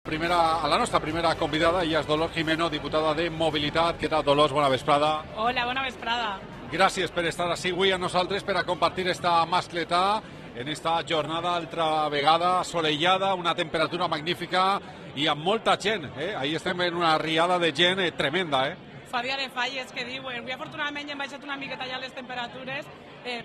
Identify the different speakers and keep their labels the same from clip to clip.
Speaker 1: A la nostra primera convidada, ella és Dolors Jimeno, diputada de Mobilitat. Què tal, Dolors? Bona vesprada.
Speaker 2: Hola, bona vesprada.
Speaker 1: Gràcies per estar així avui amb nosaltres per a compartir esta mascletà en esta jornada altra vegada assolellada, una temperatura magnífica i amb molta gent. Ahí estem en una riada de gent tremenda.
Speaker 2: Fa dia de falles, que diuen. Avui afortunadament ja hem baixat una miqueta ja les temperatures,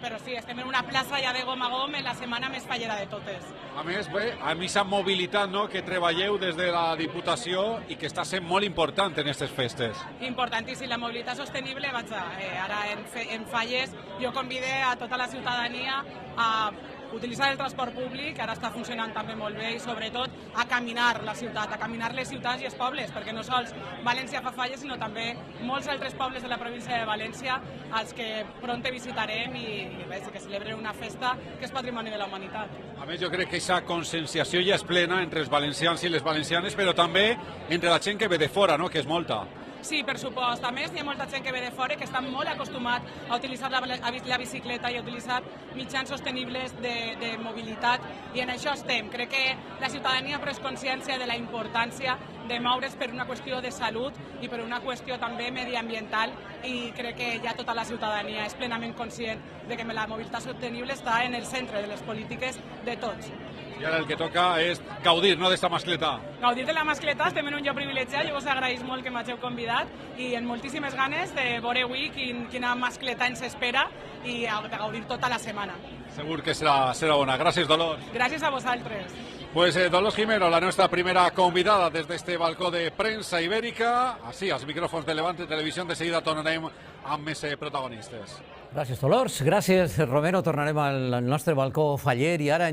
Speaker 2: però sí, estem en una plaça ja de gom a gom en la setmana més fallera de totes.
Speaker 1: A més, amb aquesta mobilitat que treballeu des de la Diputació i que està sent molt important en aquestes festes.
Speaker 2: Importantíssim, la mobilitat sostenible. Ara en falles jo convide a tota la ciutadania a utilitzar el transport públic, que ara està funcionant també molt bé, i sobretot a caminar la ciutat, a caminar les ciutats i els pobles, perquè no sols València fa falles, sinó també molts altres pobles de la província de València, als que pronte visitarem i que celebren una festa que és patrimoni de la humanitat.
Speaker 1: A més, jo crec que aquesta conscienciació ja és plena entre els valencians i les valencianes, però també entre la gent que ve de fora, que és molta.
Speaker 2: Sí, per supost. A més, hi ha molta gent que ve de fora que està molt acostumat a utilitzar la bicicleta i a utilitzar mitjans sostenibles de mobilitat, i en això estem. Crec que la ciutadania ha pres consciència de la importància de moure's per una qüestió de salut i per una qüestió també mediambiental, i crec que ja tota la ciutadania és plenament conscient de que la mobilitat sostenible està en el centre de les polítiques de tots.
Speaker 1: I ara el que toca és gaudir, d'esta mascletà.
Speaker 2: Gaudir de la mascletà, estem en un lloc privilegiat, jo us agraïs molt que m'hageu convidat i amb moltíssimes ganes de veure avui quina mascletà ens espera i de gaudir tota la setmana.
Speaker 1: Segur que serà bona. Gràcies, Dolors.
Speaker 2: Gràcies a vosaltres.
Speaker 1: Pues Dolors Jimeno, la nuestra primera convidada desde este balcó de prensa ibérica. Así, als micròfons de Levante Televisió, de seguida tornarem amb més protagonistes.
Speaker 3: Gràcies, Dolors. Gràcies, Romero. Tornarem al nostre balcó faller i ara